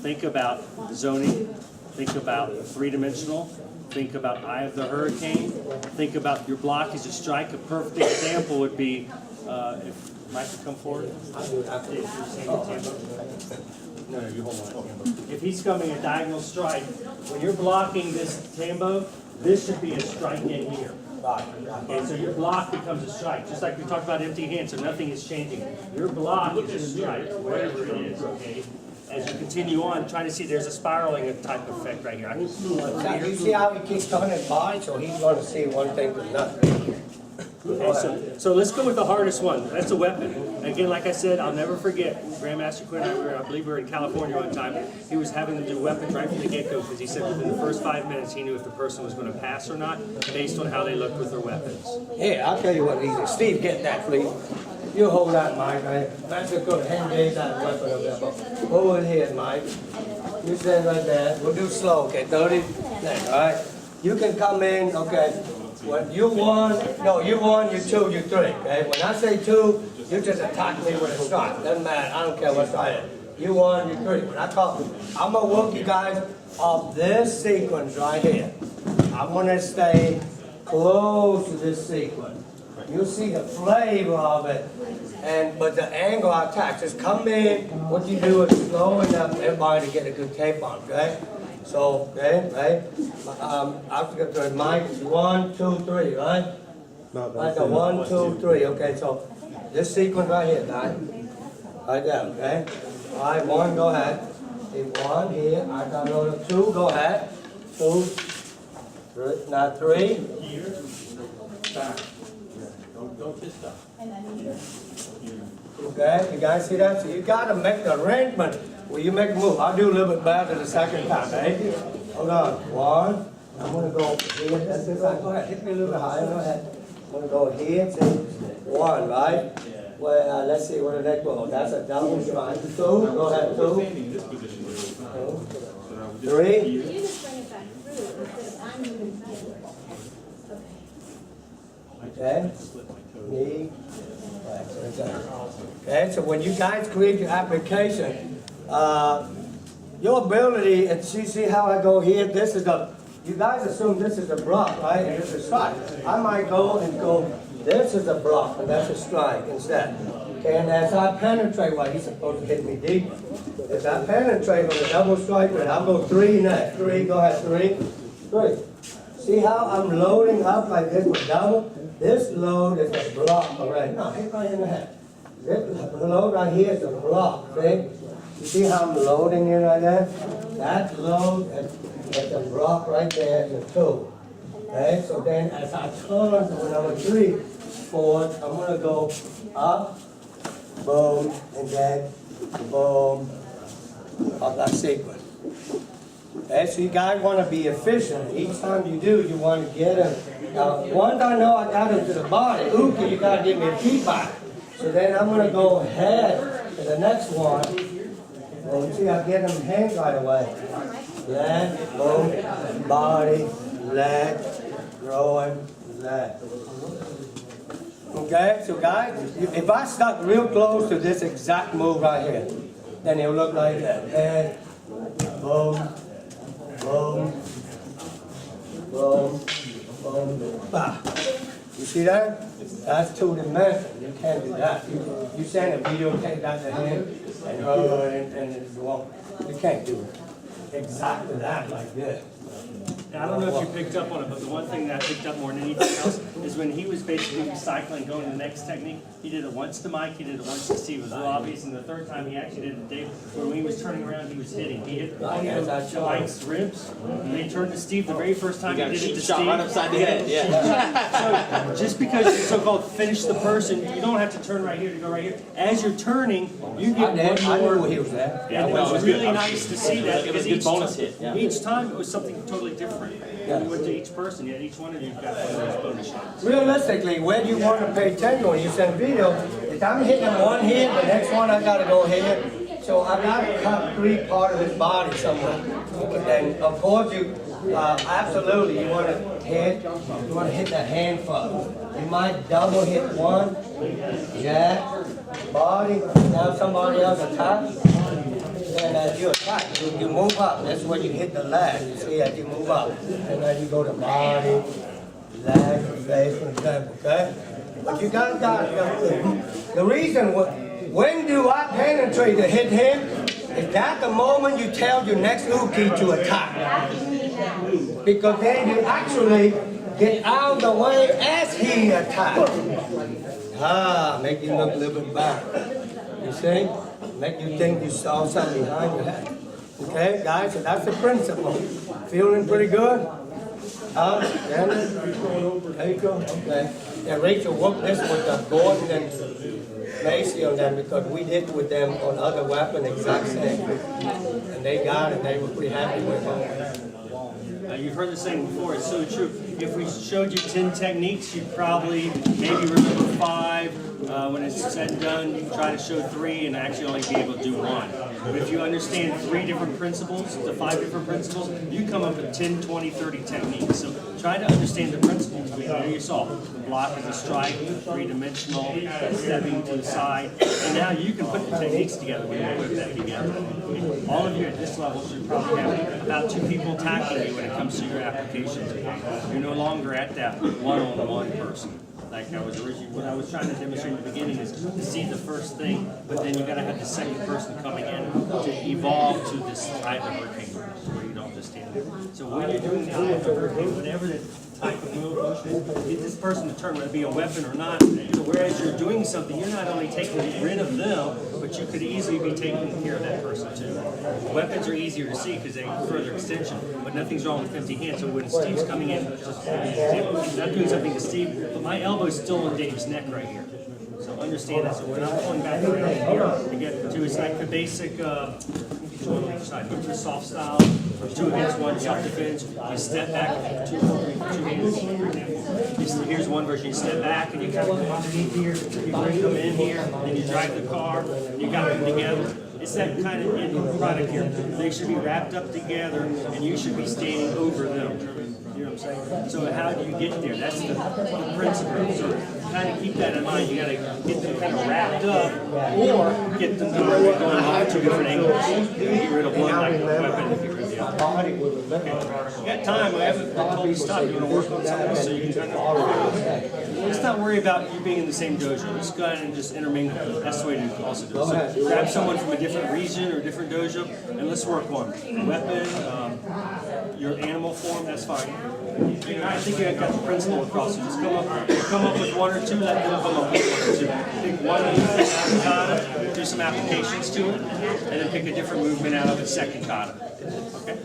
Think about zoning, think about three-dimensional, think about eye of the hurricane, think about your block as a strike. A perfect example would be, if Mike could come forward. No, you hold on. If he's coming a diagonal strike, when you're blocking this tambo, this should be a strike in here. Okay, so your block becomes a strike, just like we talked about empty hands, so nothing is changing. Your block is a strike, whatever it is, okay? As you continue on, trying to see there's a spiraling type effect right here. I can You see how he keeps turning by, so he's going to see one thing to nothing. Okay, so let's go with the hardest one. That's a weapon. Again, like I said, I'll never forget. Grandmaster Quinn and I believe we were in California one time. He was having them do weapons right from the get-go because he said within the first 5 minutes he knew if the person was going to pass or not based on how they looked with their weapons. Yeah, I'll tell you what, easy. Steve, get that, please. You hold that, Mike. That's a good hand raise that weapon over there. Hold it here, Mike. You stand right there. We'll do slow, okay? 30. There, all right? You can come in, okay? When you one, no, you one, you two, you three, okay? When I say two, you just attack me with a shot. Doesn't matter. I don't care what side it is. You one, you three. When I call, I'm going to work you guys off this sequence right here. I'm going to stay close to this sequence. You'll see the flavor of it, but the angle I attack, just come in, what you do is slow enough for everybody to get a good tape on, okay? So, okay, right? I forgot to Mike, 1, 2, 3, right? Right, so 1, 2, 3, okay, so this sequence right here, guys. Right there, okay? All right, 1, go ahead. See, 1 here, I got another 2, go ahead. 2, 3, now 3. Here, back. Don't kiss stuff. Okay, you guys see that? So you got to make the arrangement where you make a move. I'll do a little bit better the second time, eh? Hold on. 1. I'm going to go here. That's it. Go ahead. Hit me a little bit higher. Go ahead. I'm going to go here. See? 1, right? Well, let's see what the next one. That's a double strike. 2. Go ahead. 2. 3. You just bring it back through instead of I'm moving forward. Okay. Knee. Okay, so when you guys create your application, your ability, and see how I go here, this is the, you guys assume this is a block, right? And this is strike. I might go and go, this is a block, and that's a strike instead. Okay, and as I penetrate, well, he's supposed to hit me deep. As I penetrate with a double strike, I'll go 3 next. 3, go ahead, 3. 3. See how I'm loading up like this with double? This load is a block already. No, hit right in the head. This load right here is a block, see? You see how I'm loading in right there? That load is a block right there, is a 2. Okay, so then as I turn to number 3 forward, I'm going to go up, boom, and then boom, of that sequence. Okay, so you guys want to be efficient. Each time you do, you want to get them. Now, once I know I got them to the body, Uki, you got to give me a feedback. So then I'm going to go ahead to the next one. And you see, I get them hands right away. Leg, boom, body, leg, throwing, leg. Okay, so guys, if I stuck real close to this exact move right here, then it'll look like that. Head, boom. Boom, boom, boom, bah. You see that? That's 2 dimensions. You can't do that. You send a video, take that to him, and it won't. You can't do exactly that like this. Now, I don't know if you picked up on it, but the one thing that I picked up more than anything else is when he was basically recycling, going to the next technique, he did it once to Mike, he did it once to Steve. It was real obvious, and the third time he actually did it to Dave, where when he was turning around, he was hitting. He hit to Mike's ribs, and they turned to Steve the very first time he did it to Steve. Right upside the head, yeah. So, just because you so-called finish the person, you don't have to turn right here to go right here. As you're turning, you get one more. He was there. Yeah, it was really nice to see that. It was a good bonus hit. Yeah. Each time it was something totally different. When you went to each person, yet each one of you got one of those bonus shots. Realistically, where do you want to pay attention when you send video? If I'm hitting one here, the next one I got to go here. So I got to cut 3 part of his body somewhere. And of course, you absolutely you want to hit the hand first. You might double hit one, jack, body. Now somebody else attacks. then as you attack, you move up. That's when you hit the leg. You see, as you move up. And then you go to body, leg, face, for example, okay? But you got the reason, when do I penetrate to hit him? Is that the moment you tell your next Uki to attack? Because then you actually get out of the way as he attacks. Make you look a little bit back. You see? Make you think you saw something behind your head. Okay, guys, so that's the principle. Feeling pretty good? There you go. Okay. And Rachel worked this with the Gordon and Macy on them because we did with them on other weapons exact same. And they got it. They were pretty happy with it. You've heard the saying before, it's so true. If we showed you 10 techniques, you'd probably maybe remember 5. When it's said and done, you try to show 3 and actually only be able to do 1. But if you understand 3 different principles to 5 different principles, you come up with 10, 20, 30 techniques. So try to understand the principles. There you saw. The block is a strike, 3-dimensional, stepping to the side. And now you can put the techniques together when you put that together. All of you at this level should probably have about 2 people attacking you when it comes to your applications. You're no longer at that one-on-one person. Like I was originally, what I was trying to demonstrate in the beginning is to see the first thing, but then you got to have the second person coming in to evolve to this type of hurricane where you don't just stand there. So when you're doing the type of hurricane, whatever the type of move is, get this person to turn, whether it be a weapon or not. So whereas you're doing something, you're not only taking rid of them, but you could easily be taking care of that person too. Weapons are easier to see because they're further extension, but nothing's wrong with 50 hands. So when Steve's coming in, just I'm not doing something to Steve, but my elbow is still on Dave's neck right here. So understand that. So when I'm pulling back around here to get to, it's like the basic, move to soft style, 2 against 1, self-defense. You step back, 2 hands. Here's one version. You step back and you kind of come underneath here. You bring them in here, then you drive the car. You got them together. It's that kind of end product here. They should be wrapped up together, and you should be standing over them. You know what I'm saying? So how do you get there? That's the principle. So kind of keep that in mind. You got to get them kind of wrapped up, or get them going off 2 different angles. Get rid of one like weapon, and get rid of the other. Okay. You got time. I haven't told you to stop. You're going to work on something so you can kind of. Let's not worry about you being in the same dojo. Let's go ahead and just intermingle. That's the way to also do it. So grab someone from a different region or different dojo, and let's work one. Weapon, your animal form, that's fine. You know, I think you got the principle across. So just come up with 1 or 2, let them come up with 1 or 2. Pick one kata, do some applications to it, and then pick a different movement out of the second kata. Okay?